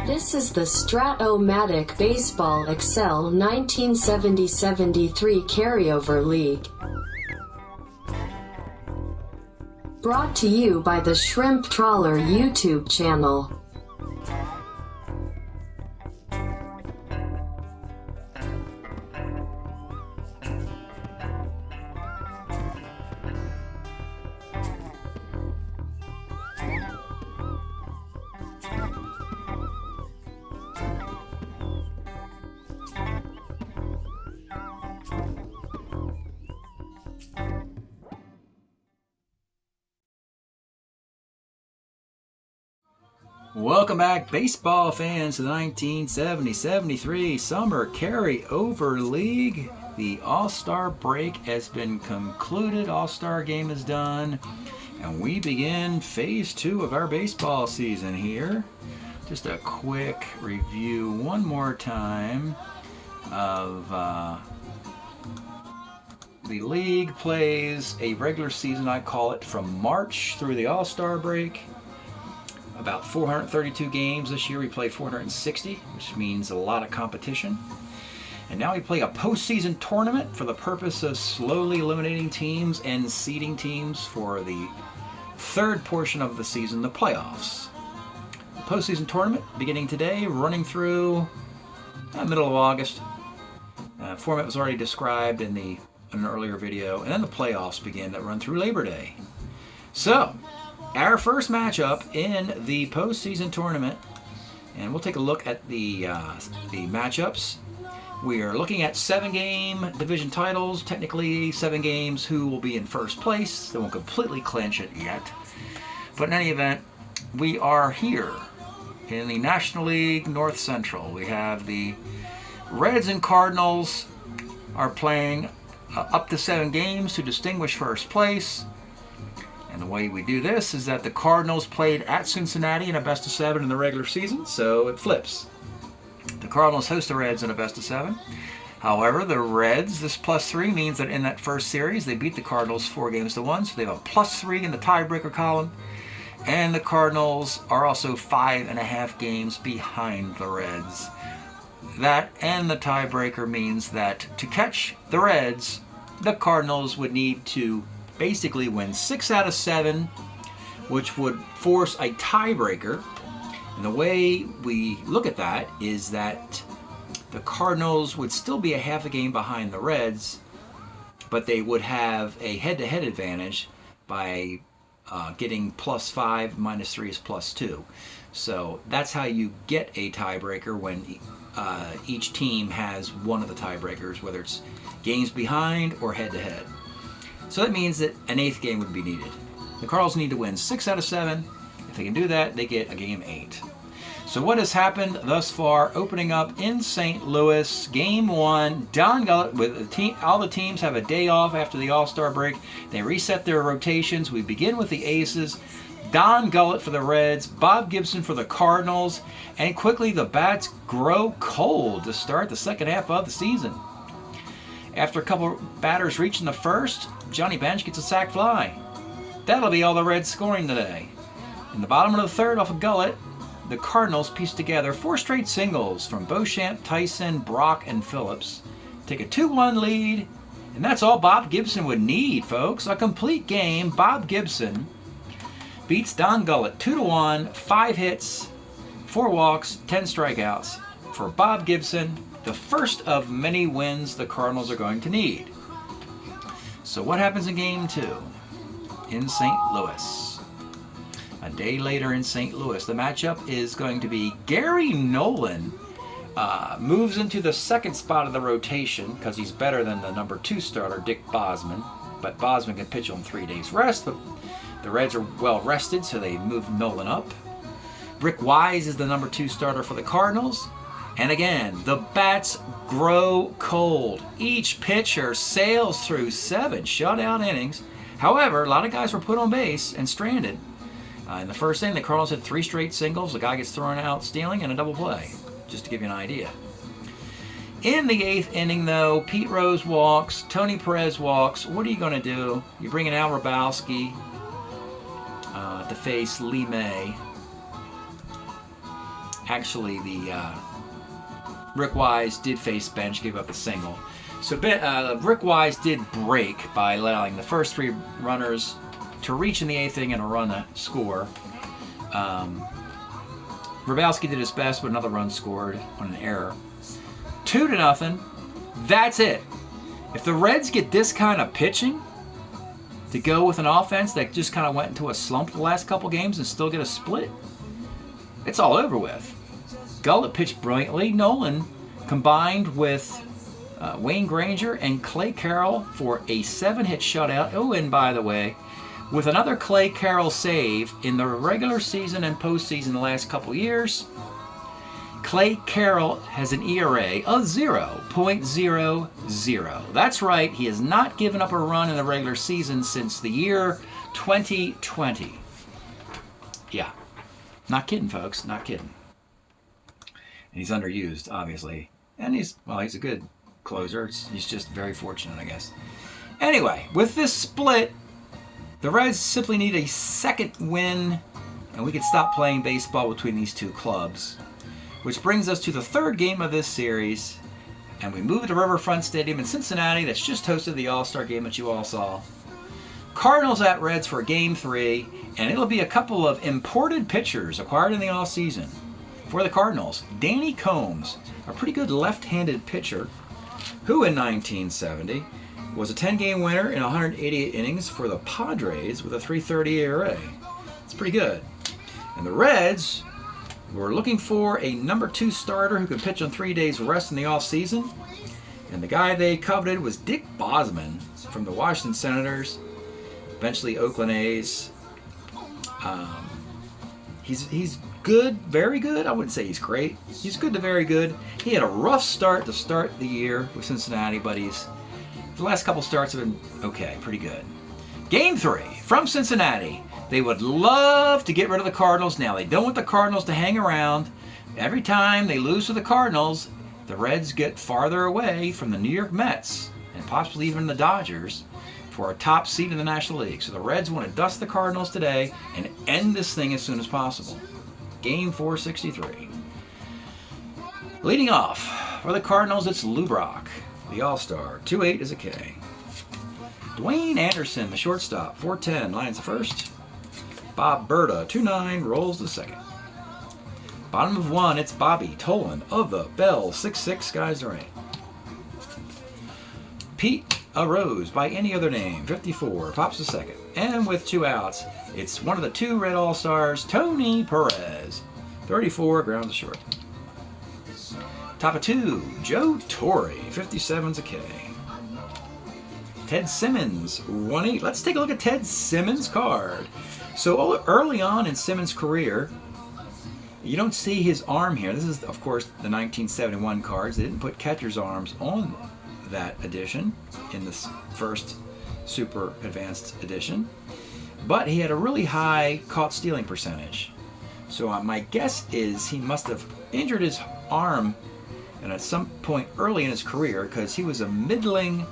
This is the Strat-O-Matic Baseball Excel 1970-73 Carryover League. Brought to you by the Shrimp Trawler YouTube channel. Welcome back, baseball fans, to the 1970-73 Summer Carryover League. The All-Star break has been concluded. All-Star game is done. And we begin phase 2 of our baseball season here. Just a quick review one more time of the league plays a regular season, I call it, from March through the All-Star break. About 432 games this year. We play 460, which means a lot of competition. And now we play a postseason tournament for the purpose of slowly eliminating teams and seeding teams for the third portion of the season, the playoffs. The postseason tournament beginning today, running through middle of August. Format was already described in an earlier video, and then the playoffs begin that run through Labor Day. So, our first matchup in the postseason tournament, and we'll take a look at the matchups. We are looking at 7-game division titles, technically 7 games who will be in first place. They won't completely clinch it yet. But in any event, we are here in the National League North Central. We have the Reds and Cardinals are playing up to 7 games to distinguish first place. And the way we do this is that the Cardinals played at Cincinnati in a best-of-7 in the regular season, so it flips. The Cardinals host the Reds in a best-of-7. However, the Reds, this +3 means that in that first series, they beat the Cardinals 4-1, so they have a +3 in the tiebreaker column. And the Cardinals are also 5.5 games behind the Reds. That and the tiebreaker means that to catch the Reds, the Cardinals would need to basically win 6 out of 7, which would force a tiebreaker. And the way we look at that is that the Cardinals would still be a half a game behind the Reds, but they would have a head-to-head advantage by getting +5, -3 is +2. So that's how you get a tiebreaker when each team has one of the tiebreakers, whether it's games behind or head-to-head. So that means that an 8th game would be needed. The Cardinals need to win 6 out of 7. If they can do that, they get a game 8. So what has happened thus far? Opening up in St. Louis, Game 1. Don Gullett, with the team, all the teams have a day off after the All-Star break. They reset their rotations. We begin with the Aces. Don Gullett for the Reds, Bob Gibson for the Cardinals, and quickly the bats grow cold to start the second half of the season. After a couple batters reaching the first, Johnny Bench gets a sac fly. That'll be all the Reds scoring today. In the bottom of the third off of Gullett, the Cardinals piece together 4 straight singles from Beauchamp, Tyson, Brock, and Phillips. Take a 2-1 lead, and that's all Bob Gibson would need, folks. A complete game. Bob Gibson beats Don Gullett 2-1, 5 hits, 4 walks, 10 strikeouts for Bob Gibson. The first of many wins the Cardinals are going to need. So what happens in Game 2 in St. Louis? A day later in St. Louis, the matchup is going to be Gary Nolan moves into the second spot of the rotation because he's better than the number 2 starter, Dick Bosman. But Bosman can pitch on 3 days rest. But the Reds are well rested, so they move Nolan up. Rick Wise is the number 2 starter for the Cardinals. And again, the bats grow cold. Each pitcher sails through 7 shutout innings. However, a lot of guys were put on base and stranded. In the first inning, the Cardinals had 3 straight singles. The guy gets thrown out stealing and a double play, just to give you an idea. In the 8th inning, though, Pete Rose walks, Tony Perez walks. What are you going to do? You bring in Al Hrabowski to face Lee May. Actually, the Rick Wise did face bench, gave up a single. So Rick Wise did break by allowing the first 3 runners to reach in the 8th inning and a run to score. Grabowski did his best, but another run scored on an error. 2-0. That's it. If the Reds get this kind of pitching to go with an offense that just kind of went into a slump the last couple games and still get a split, it's all over with. Gullett pitched brilliantly. Nolan combined with Wayne Granger and Clay Carroll for a 7-hit shutout. Oh, and by the way, with another Clay Carroll save in the regular season and postseason the last couple years, Clay Carroll has an ERA of 0.00. That's right, he has not given up a run in the regular season since the year 2020. Yeah, not kidding, folks, not kidding. And he's underused, obviously. And he's a good closer. He's just very fortunate, I guess. Anyway, with this split, the Reds simply need a second win, and we can stop playing baseball between these 2 clubs. Which brings us to the 3rd game of this series, and we move to Riverfront Stadium in Cincinnati that's just hosted the All-Star game that you all saw. Cardinals at Reds for Game 3, and it'll be a couple of imported pitchers acquired in the offseason. For the Cardinals, Danny Combs, a pretty good left-handed pitcher, who in 1970 was a 10-game winner in 188 innings for the Padres with a 3.30 ERA. It's pretty good. And the Reds were looking for a number 2 starter who could pitch on 3 days rest in the offseason. And the guy they coveted was Dick Bosman from the Washington Senators, eventually Oakland A's. He's good, very good. I wouldn't say he's great. He's good to very good. He had a rough start to start the year with Cincinnati, but the last couple starts have been okay, pretty good. Game 3 from Cincinnati. They would love to get rid of the Cardinals. Now, they don't want the Cardinals to hang around. Every time they lose to the Cardinals, the Reds get farther away from the New York Mets and possibly even the Dodgers for a top seed in the National League. So the Reds want to dust the Cardinals today and end this thing as soon as possible. Game 463. Leading off for the Cardinals, it's Lou Brock, the All-Star. 2.8 is a K. Dwayne Anderson, the shortstop. 4.10, lines the first. Bob Berta, 2.9, rolls the second. Bottom of 1, it's Bobby Tolan of the Bell, 6.6, skies the rain. Pete Arose, by any other name, 54, pops the second. And with 2 outs, it's one of the 2 Red All-Stars, Tony Perez, 34, grounds to short. Top of 2, Joe Torre, 57's a K. Ted Simmons, 1.8. Let's take a look at Ted Simmons' card. So early on in Simmons' career, you don't see his arm here. This is, of course, the 1971 cards. They didn't put catcher's arms on that edition in this first super advanced edition. But he had a really high caught stealing percentage. So my guess is he must have injured his arm and at some point early in his career, because he was a middling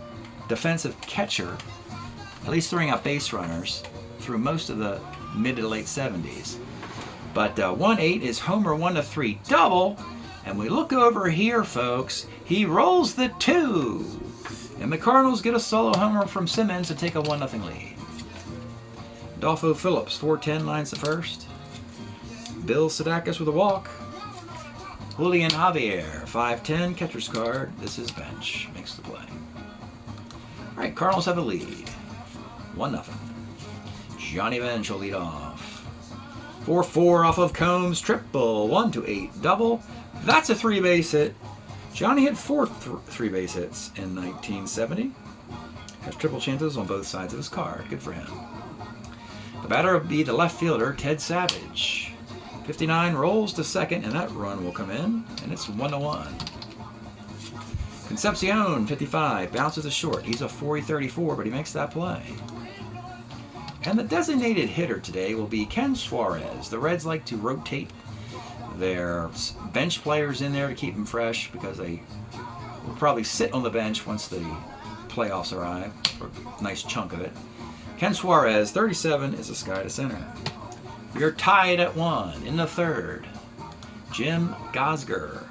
defensive catcher, at least throwing out base runners through most of the mid to late 70s. But 1.8 is homer 1-3 double, and we look over here, folks. He rolls the 2, and the Cardinals get a solo homer from Simmons to take a 1-0 lead. Adolfo Phillips, 4.10, lines the first. Bill Sadakis with a walk. Julian Javier, 5.10, catcher's card. This is bench, makes the play. All right, Cardinals have a lead, 1-0. Johnny Bench will lead off. 4-4 off of Combs, triple, 1-8 double. That's a 3-base hit. Johnny had 4 3-base hits in 1970. Has triple chances on both sides of his card. Good for him. The batter will be the left fielder, Ted Savage. 59 rolls to second, and that run will come in, and it's 1-1. Concepcion, 55, bounces to short. He's a 40-34, but he makes that play. And the designated hitter today will be Ken Suarez. The Reds like to rotate their bench players in there to keep them fresh, because they will probably sit on the bench once the playoffs arrive, for a nice chunk of it. Ken Suarez, 37, is a sky to center. We are tied at 1 in the 3rd. Jim Gosger,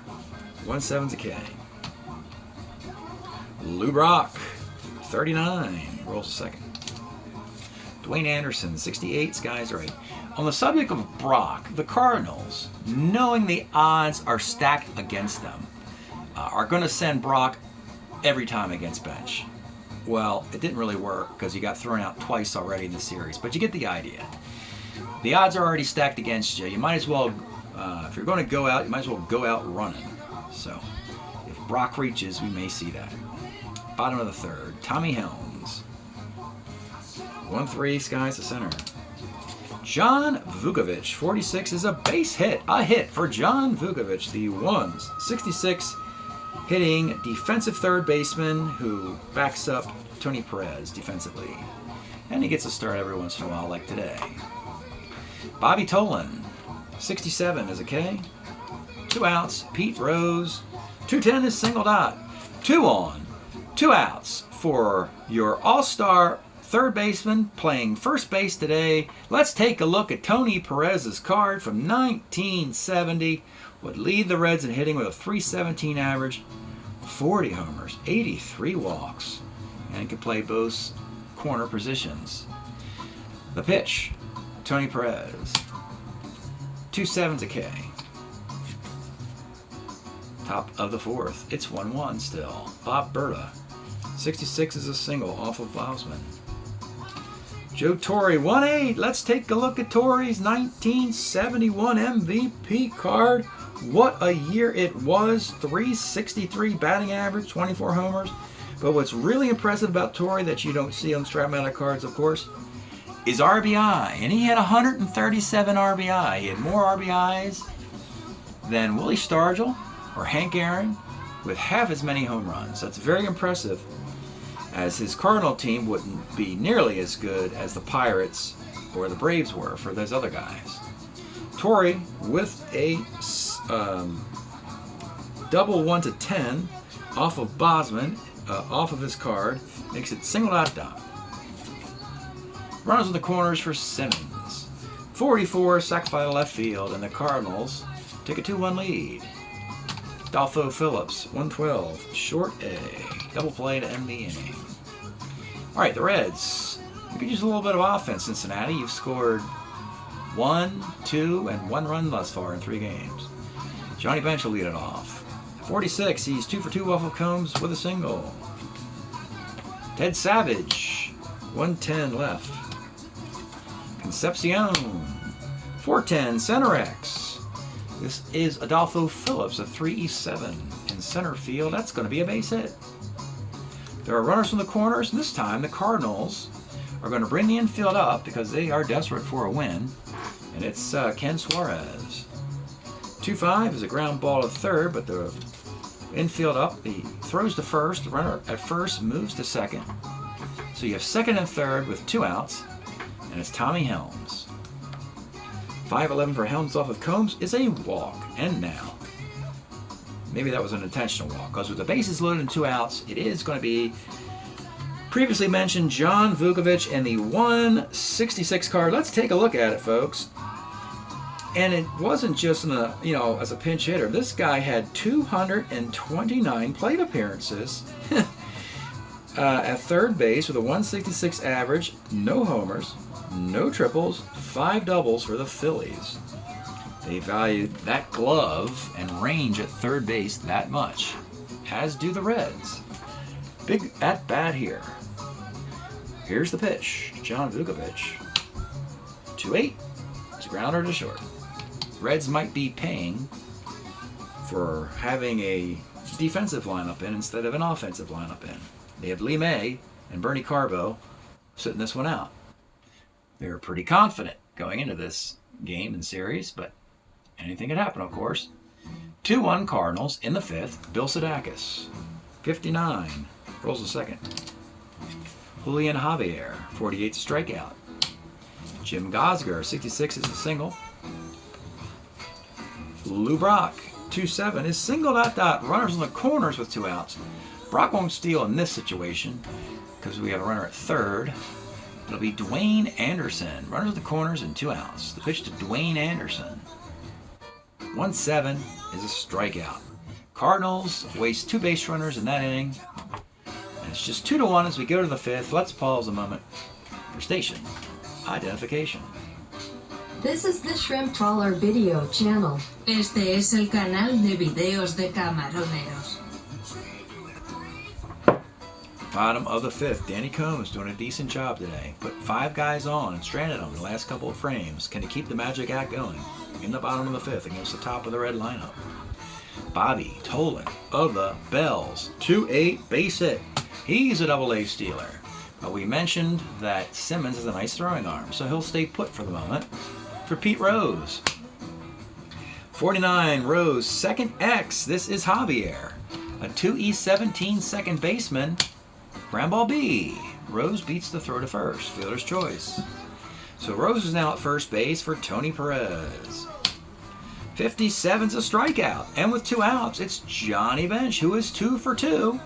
1/7 a K. Lou Brock, 39, rolls a second. Dwayne Anderson, 68, skies right. On the subject of Brock, the Cardinals, knowing the odds are stacked against them, are going to send Brock every time against bench. Well, it didn't really work because he got thrown out twice already in the series, but you get the idea. The odds are already stacked against you. You might as well, if you're going to go out, you might as well go out running. So, if Brock reaches, we may see that. Bottom of the third, Tommy Helms. 1-3, skies to center. John Vukovic, 46, is a base hit. A hit for John Vukovic, the 1/66 hitting defensive third baseman who backs up Tony Perez defensively. And he gets a start every once in a while, like today. Bobby Tolan, 67 is a K. 2 outs. Pete Rose, 210 is single dot. 2 on, 2 outs for your all-star third baseman playing first base today. Let's take a look at Tony Perez's card from 1970. Would lead the Reds in hitting with a .317 average, 40 homers, 83 walks, and could play both corner positions. The pitch, Tony Perez, 2/7 a K. Top of the fourth, it's 1-1 still. Bob Berta, 66 is a single off of Bosman. Joe Torre, 1-8. Let's take a look at Torre's 1971 MVP card. What a year it was. .363 batting average, 24 homers. But what's really impressive about Torre that you don't see on Strat-O-Matic cards, of course, is RBI. And he had 137 RBI. He had more RBIs than Willie Stargell or Hank Aaron with half as many home runs. That's very impressive, as his Cardinal team wouldn't be nearly as good as the Pirates or the Braves were for those other guys. Torre with a double 1-10 off of Bosman, off of his card, makes it single dot. Runners in the corners for Simmons. 44, sacked by the left field, and the Cardinals take a 2-1 lead. Adolfo Phillips, 112, short A. Double play to end the inning. All right, the Reds. You could use a little bit of offense, Cincinnati. You've scored 1, 2, and 1 run thus far in 3 games. Johnny Bench will lead it off. 46, he's 2 for 2 off of Combs with a single. Ted Savage, 110 left. Concepcion, 410, center X. This is Adolfo Phillips, a 3-7 in center field. That's going to be a base hit. There are runners from the corners, and this time the Cardinals are going to bring the infield up because they are desperate for a win. And it's Ken Suarez. 2-5 is a ground ball to third, but the infield up. He throws to first. The runner at first moves to second. So you have second and third with 2 outs, and it's Tommy Helms. 5-11 for Helms off of Combs is a walk. And now, maybe that was an intentional walk, because with the bases loaded and 2 outs, it is going to be previously mentioned John Vukovic and the 166 card. Let's take a look at it, folks. And it wasn't just as a pinch hitter. This guy had 229 plate appearances at third base with a 166 average, no homers, no triples, 5 doubles for the Phillies. They valued that glove and range at third base that much, as do the Reds. Big at bat here. Here's the pitch. John Vukovic. 2-8. It's a grounder to short. Reds might be paying for having a defensive lineup in instead of an offensive lineup in. They have Lee May and Bernie Carbo sitting this one out. They were pretty confident going into this game and series, but anything could happen, of course. 2-1 Cardinals in the 5th. Bill Sadakis, 59, rolls a second. Julian Javier, 48 strikeout. Jim Gosger, 66 is a single. Lou Brock, 2-7 is single dot. Runners on the corners with 2 outs. Brock won't steal in this situation because we have a runner at third. It'll be Dwayne Anderson. Runners at the corners and 2 outs. The pitch to Dwayne Anderson. 1-7 is a strikeout. Cardinals waste 2 base runners in that inning. And it's just 2-1 as we go to the 5th. Let's pause a moment for station identification. This is the Shrimp Trawler video channel. Este es el canal de videos de camaroneros. Bottom of the 5th. Danny Combs doing a decent job today. Put 5 guys on and stranded them in the last couple of frames. Can he keep the magic act going in the bottom of the 5th against the top of the Red lineup? Bobby Tolan of the Bells. 2-8 base hit. He's a double-A stealer. But we mentioned that Simmons has a nice throwing arm, so he'll stay put for the moment. For Pete Rose. 49 Rose, second X. This is Javier. A 2E17 second baseman. Ground ball B. Rose beats the throw to first. Fielder's choice. So Rose is now at first base for Tony Perez. 57's a strikeout. And with 2 outs, it's Johnny Bench, who is 2 for 2.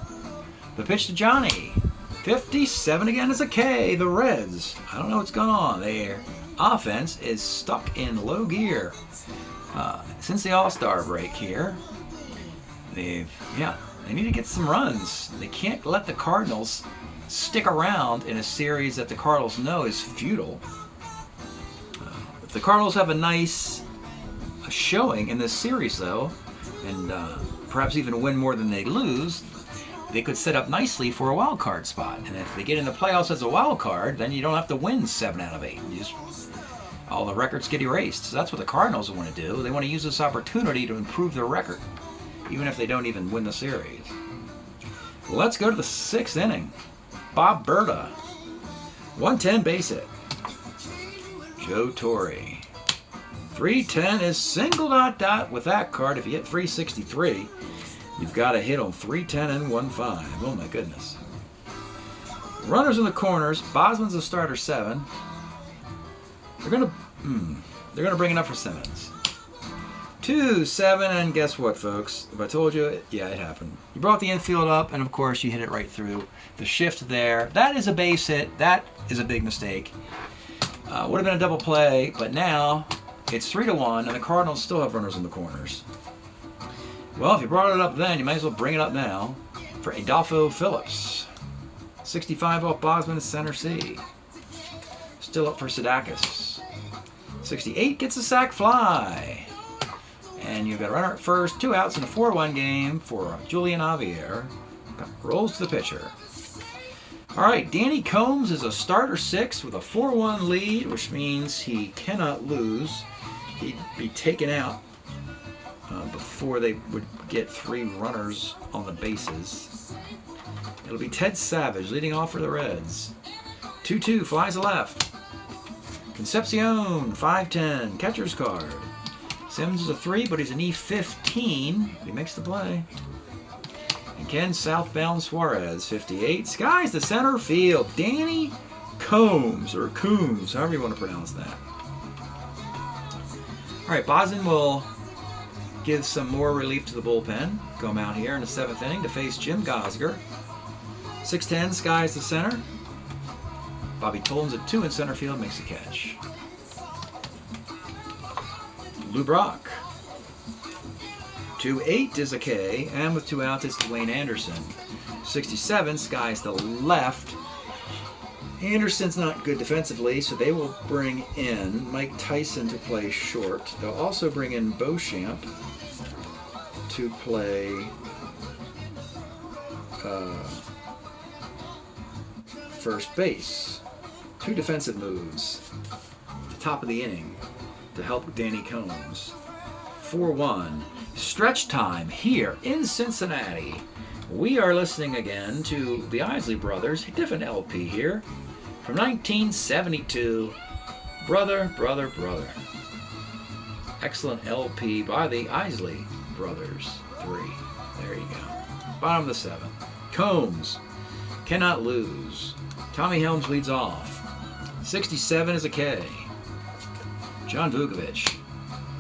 The pitch to Johnny. 57 again is a K. The Reds. I don't know what's going on. Their offense is stuck in low gear. Since the All-Star break here, they need to get some runs. They can't let the Cardinals stick around in a series that the Cardinals know is futile. If the Cardinals have a nice showing in this series, though, and perhaps even win more than they lose, they could set up nicely for a wild card spot. And if they get in the playoffs as a wild card, then you don't have to win 7 out of 8. All the records get erased. So that's what the Cardinals want to do. They want to use this opportunity to improve their record, even if they don't even win the series. Let's go to the 6th inning. Bob Berta. 110 base hit. Joe Torre. 310 is single ... with that card. If you hit 363, you've got to hit on 310 and 1-5. Oh my goodness. Runners in the corners. Bosman's a starter 7. They're gonna bring it up for Simmons. 2-7, and guess what, folks? If I told you, yeah, it happened. You brought the infield up, and of course you hit it right through. The shift there, that is a base hit. That is a big mistake. Would have been a double play, but now it's 3-1, and the Cardinals still have runners in the corners. Well, if you brought it up then, you might as well bring it up now for Adolfo Phillips. 65 off Bosman, center C. Still up for Sadakis. 68 gets a sac fly. And you've got a runner at first, 2 outs in a 4-1 game for Julian Javier. Rolls to the pitcher. All right, Danny Combs is a starter 6 with a 4-1 lead, which means he cannot lose. He'd be taken out before they would get 3 runners on the bases. It'll be Ted Savage leading off for the Reds. 2-2, flies to left. Concepcion, 5-10, catcher's card. Simmons is a 3, but he's an E15. He makes the play. And Ken southbound Suarez, 58. Skies to center field. Danny Combs, or Coombs, however you want to pronounce that. All right, Boston will give some more relief to the bullpen. Come out here in the 7th inning to face Jim Gosger. 6-10, Skies to center. Bobby Tolan's at 2 in center field, makes a catch. Lou Brock. 2-8 is a K, and with 2 outs, it's Dwayne Anderson. 67, Skies to left. Anderson's not good defensively, so they will bring in Mike Tyson to play short. They'll also bring in Beauchamp to play first base. 2 defensive moves at the top of the inning to help Danny Combs. 4-1. Stretch time here in Cincinnati. We are listening again to the Isley Brothers, a different LP here, from 1972. Brother, Brother, Brother. Excellent LP by the Isley Brothers. 3. There you go. Bottom of the 7th. Combs cannot lose. Tommy Helms leads off. 67 is a K. John Vukovic.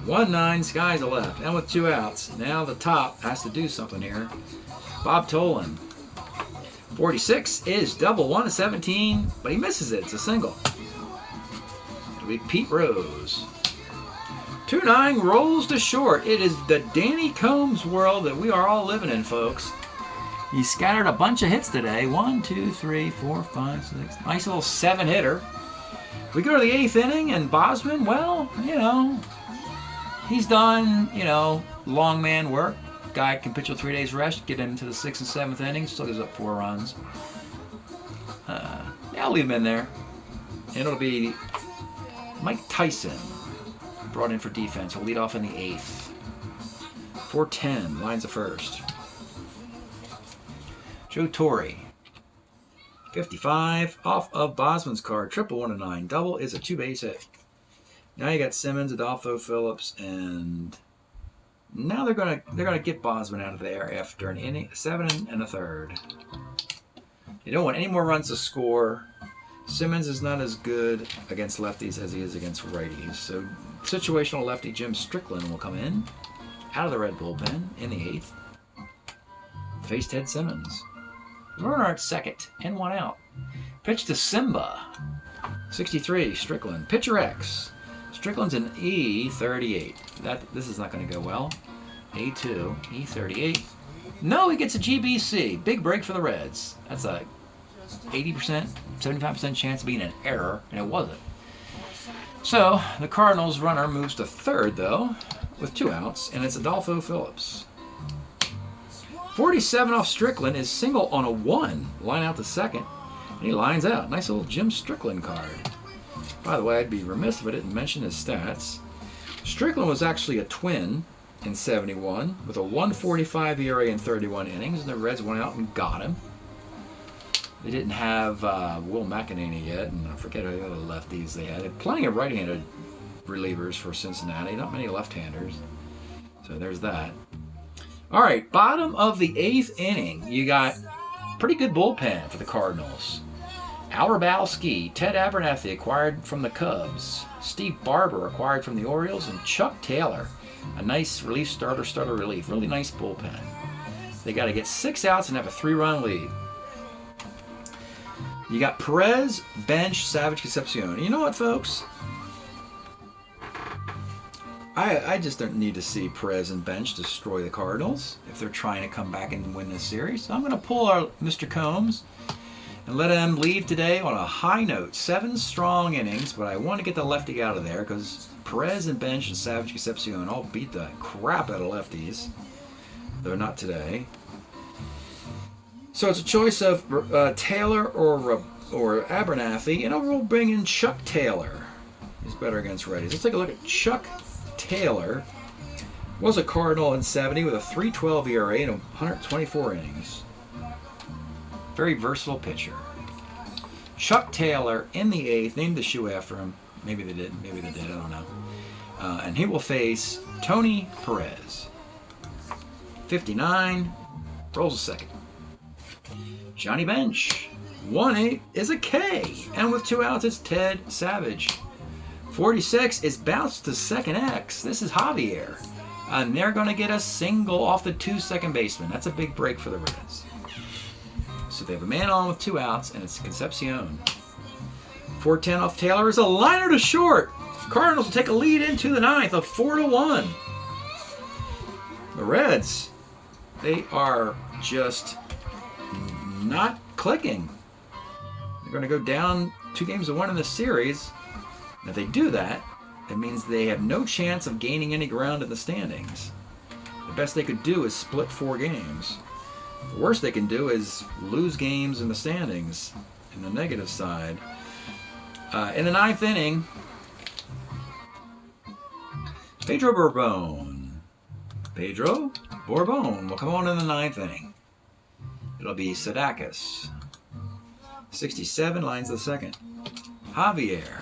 1-9, Skies to left. And with 2 outs, now the top has to do something here. Bob Tolan. 46 is double 1-17, but he misses it. It's a single. It'll be Pete Rose. 2-9 rolls to short. It is the Danny Combs world that we are all living in, folks. He scattered a bunch of hits today. 1, 2, 3, 4, 5, 6. Nice little 7-hitter. We go to the 8th inning, and Bosman, well, you know, he's done, you know, long man work. Guy can pitch with 3 days rest, get into the 6th and 7th innings, still gives up 4 runs. Yeah, I'll leave him in there. And it'll be Mike Tyson, brought in for defense. He'll lead off in the 8th. 4-10, lines the first. Joe Torre, 55, off of Bosman's card. Triple 1-9. Double is a 2-base hit. Now you got Simmons, Adolfo Phillips, and now they're gonna get Bosman out of there after an inning, 7 1/3. You don't want any more runs to score. Simmons is not as good against lefties as he is against righties. So situational lefty Jim Strickland will come in out of the Red bullpen in the 8th. Face Ted Simmons. Werner at second and 1 out. Pitch to Simba. 63, Strickland. Pitcher X. Strickland's an E38. This is not going to go well. A2, E38. No, he gets a GBC. Big break for the Reds. That's a 80%, 75% chance of being an error, and it wasn't. So the Cardinals runner moves to third, though, with 2 outs, and it's Adolfo Phillips. 47 off Strickland is single on a 1. Line out to second, and he lines out. Nice little Jim Strickland card. By the way, I'd be remiss if I didn't mention his stats. Strickland was actually a Twin in 71 with a 1.45 ERA in 31 innings, and the Reds went out and got him. They didn't have Will McEnany yet, and I forget the other lefties they had. They had plenty of right-handed relievers for Cincinnati, not many left-handers. So there's that. All right, bottom of the 8th inning, you got pretty good bullpen for the Cardinals. Al Hrabowski, Ted Abernathy acquired from the Cubs, Steve Barber acquired from the Orioles, and Chuck Taylor, a nice relief starter relief. Really nice bullpen. They got to get 6 outs and have a 3-run lead. You got Perez, Bench, Savage, Concepcion. You know what, folks? I just don't need to see Perez and Bench destroy the Cardinals if they're trying to come back and win this series. So I'm going to pull our Mr. Combs and let him leave today on a high note. 7 strong innings, but I want to get the lefty out of there because Perez and Bench and Savage, Concepcion all beat the crap out of lefties. Though not today. So it's a choice of Taylor or Abernathy, and we'll bring in Chuck Taylor. He's better against righties. Let's take a look at Chuck Taylor. Was a Cardinal in 70 with a 3.12 ERA and 124 innings. Very versatile pitcher. Chuck Taylor in the 8th, named the shoe after him. Maybe they did, I don't know. And he will face Tony Perez. 59, rolls a second. Johnny Bench, 1-8 is a K, and with 2 outs it's Ted Savage. 46 is bounced to second X. This is Javier, and they're going to get a single off the 2 second basemen. That's a big break for the Reds. So they have a man on with 2 outs, and it's Concepcion. 4-10 off Taylor is a liner to short. Cardinals will take a lead into the 9th, a 4-1. The Reds, they are just not clicking. They're going to go down 2-1 in this series. And if they do that, it means they have no chance of gaining any ground in the standings. The best they could do is split 4 games. The worst they can do is lose games in the standings, in the negative side. In the 9th inning, Pedro Borbon will come on in the 9th inning. It'll be Sadakis. 67, lines the second. Javier.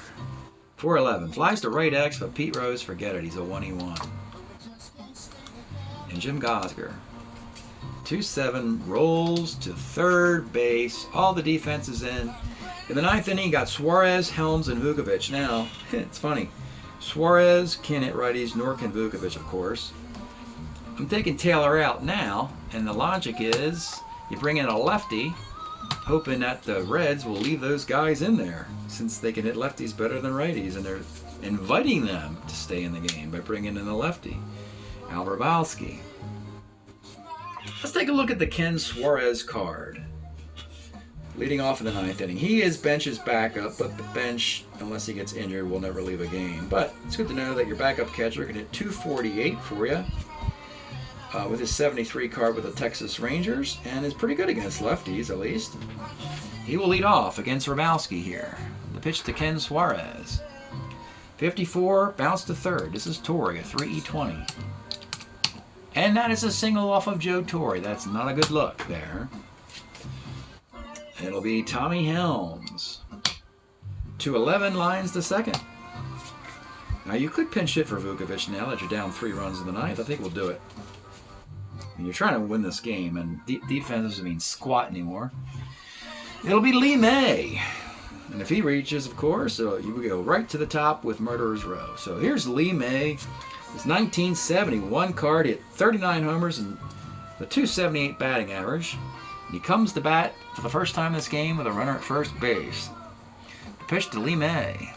4-11. Flies to right X, but Pete Rose, forget it. He's a 1-1. And Jim Gosger. 2-7, rolls to third base. All the defense is in. In the 9th inning, you got Suarez, Helms, and Vukovic. Now, it's funny. Suarez can't hit righties, nor can Vukovic, of course. I'm taking Taylor out now, and the logic is you bring in a lefty, hoping that the Reds will leave those guys in there, since they can hit lefties better than righties, and they're inviting them to stay in the game by bringing in the lefty, Al Hrabosky. Let's take a look at the Ken Suarez card. Leading off in the 9th inning. He is bench's backup, but the bench, unless he gets injured, will never leave a game. But it's good to know that your backup catcher can hit 248 for you with his 73 card with the Texas Rangers, and is pretty good against lefties, at least. He will lead off against Hrabosky here. The pitch to Ken Suarez. 54, bounce to third. This is Torrey, a 3E20. And that is a single off of Joe Torre. That's not a good look there. It'll be Tommy Helms. 2-11 lines to second. Now you could pinch hit for Vukovich now that you're down 3 runs in the 9th. I think we'll do it. And you're trying to win this game, and defense doesn't mean squat anymore. It'll be Lee May. And if he reaches, of course, you go right to the top with Murderer's Row. So here's Lee May. His 1971 card, hit 39 homers and the 278 batting average. And he comes to bat for the first time in this game with a runner at first base. The pitch to Lee May.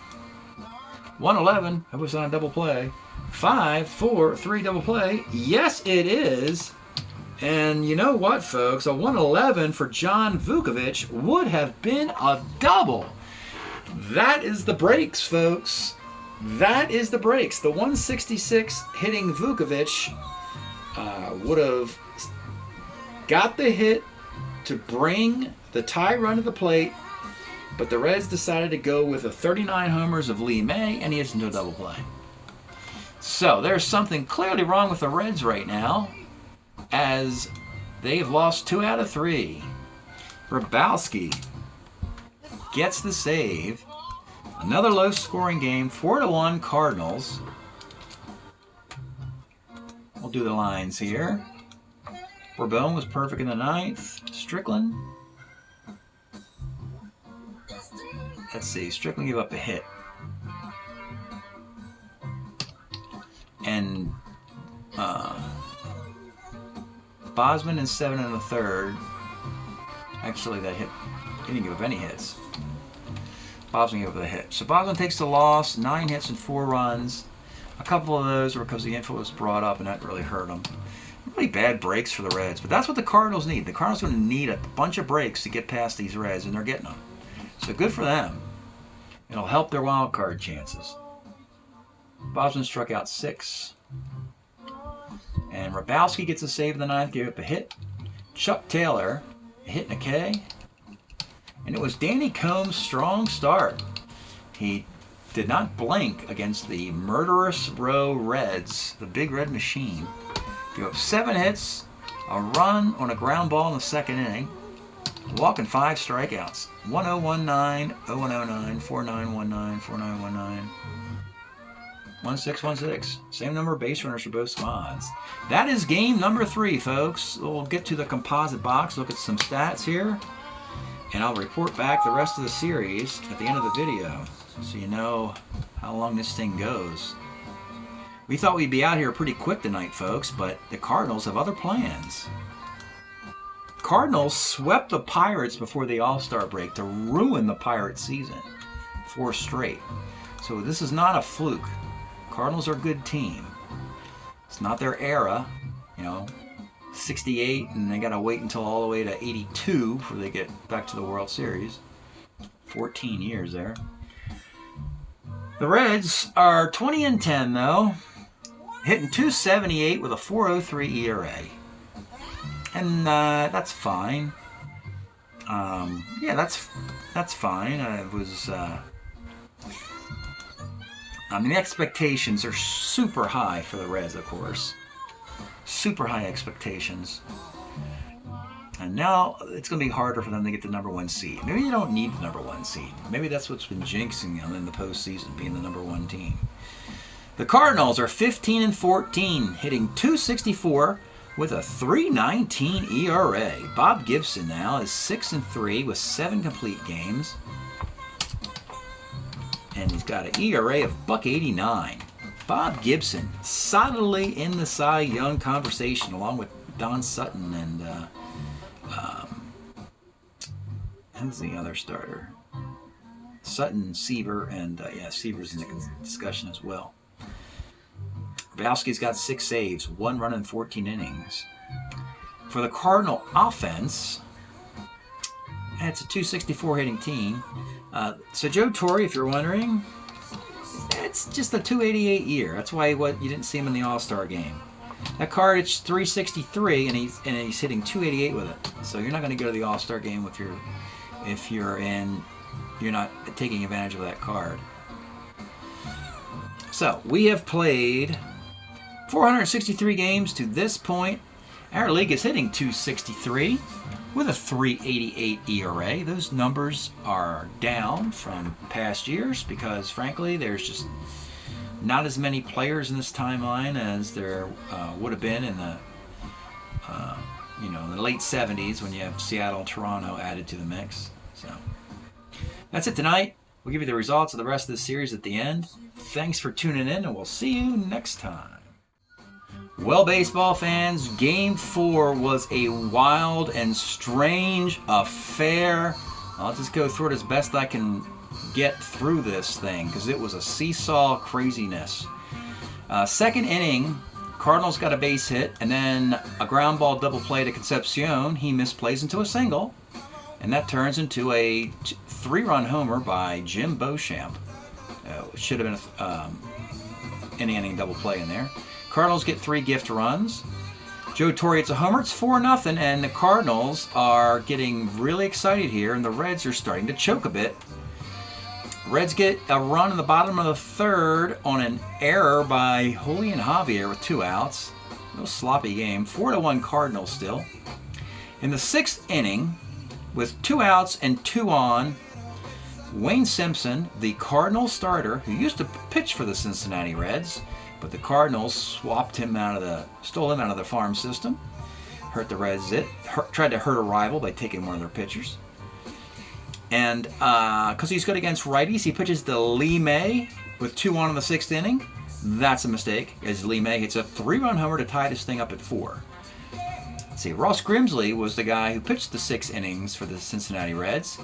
111. I was on a double play. 5, 4, 3 double play. Yes, it is. And you know what, folks? A 111 for John Vukovich would have been a double. That is the breaks, folks. That is the breaks. The 166 hitting Vukovich would have got the hit to bring the tie run to the plate, but the Reds decided to go with the 39 homers of Lee May, and he hits into a double play. So there's something clearly wrong with the Reds right now, as they have lost 2 out of 3. Hrabosky gets the save. Another low-scoring game, 4-1 Cardinals. We'll do the lines here. Bourbon was perfect in the 9th. Strickland. Let's see, Strickland gave up a hit. And Bosman in 7 1/3. Actually, that hit, he didn't give up any hits. Bosman gave up a hit. So Bosman takes the loss, 9 hits and 4 runs. A couple of those were because the infield was brought up and that really hurt them. Really bad breaks for the Reds, but that's what the Cardinals need. The Cardinals are going to need a bunch of breaks to get past these Reds, and they're getting them. So good for them. It'll help their wild card chances. Bosman struck out 6. And Hrabosky gets a save in the 9th, gave up a hit. Chuck Taylor, a hit and a K. And it was Danny Combs' strong start. He did not blink against the Murderous Row Reds, the Big Red Machine. Gave up 7 hits, a run on a ground ball in the 2nd inning. Walk and 5 strikeouts. 1019, 0109, 4919, 4919. 1616. Same number of base runners for both squads. That is game number 3, folks. We'll get to the composite box, look at some stats here, and I'll report back the rest of the series at the end of the video so you know how long this thing goes. We thought we'd be out here pretty quick tonight, folks, but the Cardinals have other plans. Cardinals swept the Pirates before the All-Star break to ruin the Pirates season. 4 straight. So this is not a fluke. Cardinals are a good team. It's not their era, 68, and they got to wait until all the way to 82 before they get back to the World Series. 14 years there. The Reds are 20-10 though, hitting .278 with a 4.03 ERA, and that's fine. Yeah, that's fine. It was. The expectations are super high for the Reds, of course. Super high expectations. And now it's going to be harder for them to get the number 1 seed. Maybe they don't need the number 1 seed. Maybe that's what's been jinxing them in the postseason, being the number 1 team. The Cardinals are 15-14, hitting .264 with a 3.19 ERA. Bob Gibson now is 6-3 with 7 complete games. And he's got an ERA of .89. Bob Gibson, solidly in the Cy Young conversation, along with Don Sutton and who's the other starter? Sutton, Seaver, and Seaver's in the discussion as well. Grabowski's got 6 saves, 1 run in 14 innings. For the Cardinal offense, it's a 264 hitting team. So Joe Torre, if you're wondering, it's just a 288 year. That's why you didn't see him in the All-Star game. That card, it's 363, and he's hitting 288 with it. So you're not going to go to the All-Star game if you're not taking advantage of that card. So we have played 463 games to this point. Our league is hitting 263 with a 3.88 ERA. Those numbers are down from past years because, frankly, there's just not as many players in this timeline as there would have been in the in the late 70s when you have Seattle and Toronto added to the mix. So that's it tonight. We'll give you the results of the rest of the series at the end. Thanks for tuning in, and we'll see you next time. Well, baseball fans, Game 4 was a wild and strange affair. I'll just go through it as best I can get through this thing because it was a seesaw craziness. Second inning, Cardinals got a base hit and then a ground ball double play to Concepcion. He misplays into a single, and that turns into a 3-run homer by Jim Beauchamp. It should have been an inning double play in there. Cardinals get 3 gift runs. Joe Torre hits a homer. It's 4-0, and the Cardinals are getting really excited here, and the Reds are starting to choke a bit. Reds get a run in the bottom of the 3rd on an error by Julian Javier with 2 outs. A little sloppy game. 4-1 Cardinals still. In the 6th inning, with 2 outs and 2 on, Wayne Simpson, the Cardinal starter, who used to pitch for the Cincinnati Reds, but the Cardinals stole him out of the farm system. Hurt the Reds. Tried to hurt a rival by taking one of their pitchers. And because he's good against righties, he pitches to Lee May with 2 on in the 6th inning. That's a mistake, as Lee May hits a 3-run homer to tie this thing up at 4. Let's see, Ross Grimsley was the guy who pitched the 6 innings for the Cincinnati Reds.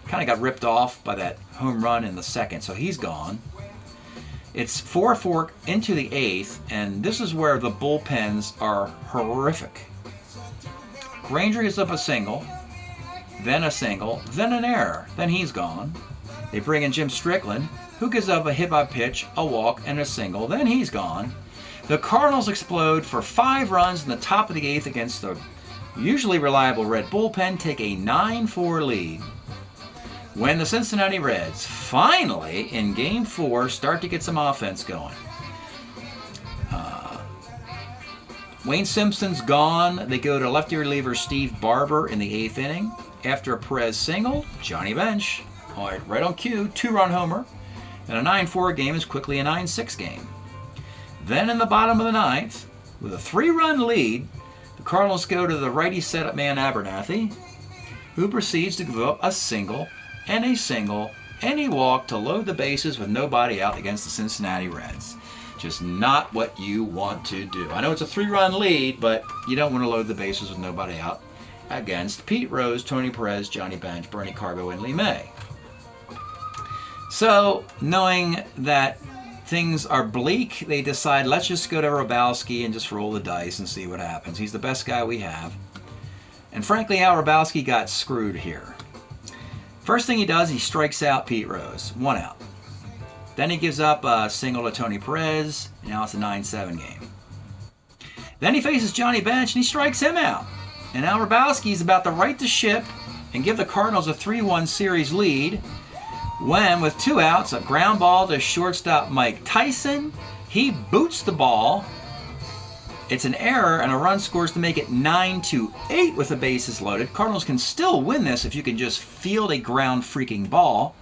Kind of got ripped off by that home run in the 2nd, so he's gone. It's 4-4 into the 8th, and this is where the bullpens are horrific. Granger gets up a single, then a single, then an error, then he's gone. They bring in Jim Strickland, who gives up a hit by pitch, a walk, and a single, then he's gone. The Cardinals explode for 5 runs in the top of the 8th against the usually reliable Red bullpen, take a 9-4 lead. When the Cincinnati Reds finally, in Game 4, start to get some offense going. Wayne Simpson's gone. They go to lefty reliever Steve Barber in the 8th inning. After a Perez single, Johnny Bench, all right on cue, 2-run homer. And a 9-4 game is quickly a 9-6 game. Then in the bottom of the 9th, with a 3-run lead, the Cardinals go to the righty setup man Abernathy, who proceeds to give up a single and a walk to load the bases with nobody out against the Cincinnati Reds. Just not what you want to do. I know it's a 3-run lead, but you don't want to load the bases with nobody out against Pete Rose, Tony Perez, Johnny Bench, Bernie Carbo, and Lee May. So, knowing that things are bleak, they decide, let's just go to Hrabowski and just roll the dice and see what happens. He's the best guy we have. And frankly, Al Hrabowski got screwed here. First thing he does, he strikes out Pete Rose. 1 out. Then he gives up a single to Tony Perez. And now it's a 9-7 game. Then he faces Johnny Bench and he strikes him out. And Al Hrabowski is about to right the ship and give the Cardinals a 3-1 series lead when, with 2 outs, a ground ball to shortstop Mike Tyson. He boots the ball. It's an error, and a run scores to make it 9-8 with the bases loaded. Cardinals can still win this if you can just field a ground freaking ball.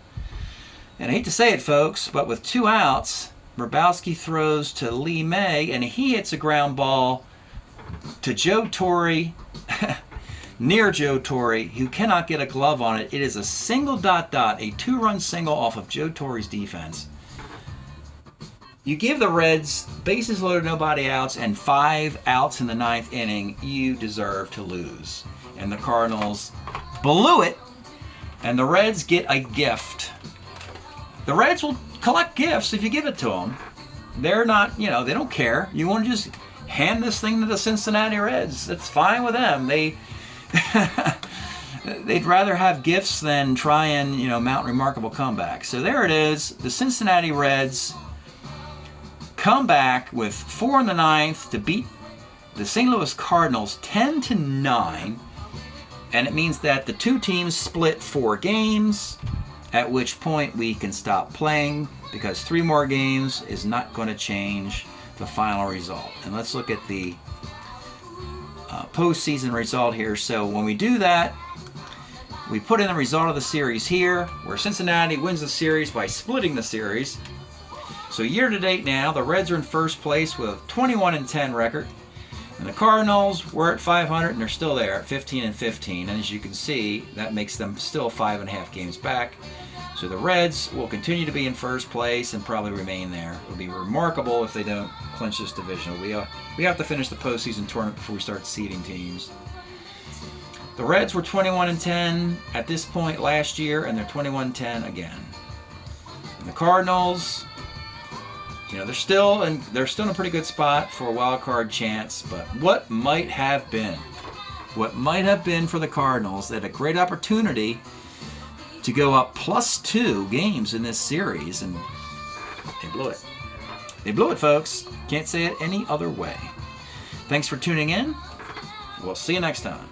And I hate to say it, folks, but with 2 outs, Hrabowski throws to Lee May, and he hits a ground ball to Joe Torre, near Joe Torre, who cannot get a glove on it. It is a single ... a 2-run single off of Joe Torre's defense. You give the Reds bases loaded, nobody outs, and 5 outs in the 9th inning, you deserve to lose. And the Cardinals blew it, and the Reds get a gift. The Reds will collect gifts if you give it to them. They're not, they don't care. You want to just hand this thing to the Cincinnati Reds. That's fine with them. They'd rather have gifts than try and, mount remarkable comebacks. So there it is. The Cincinnati Reds come back with 4 in the 9th to beat the St. Louis Cardinals 10-9. And it means that the two teams split 4 games, at which point we can stop playing because 3 more games is not going to change the final result. And let's look at the postseason result here. So when we do that, we put in the result of the series here, where Cincinnati wins the series by splitting the series. So year to date now, the Reds are in first place with a 21-10 record. And the Cardinals were at 500, and they're still there at 15-15. And as you can see, that makes them still 5.5 games back. So the Reds will continue to be in first place and probably remain there. It will be remarkable if they don't clinch this division. We have to finish the postseason tournament before we start seeding teams. The Reds were 21-10 at this point last year, and they're 21-10 again. And the Cardinals, they're still in a pretty good spot for a wild card chance. But what might have been for the Cardinals, they had a great opportunity to go up +2 games in this series, and they blew it. They blew it, folks. Can't say it any other way. Thanks for tuning in. We'll see you next time.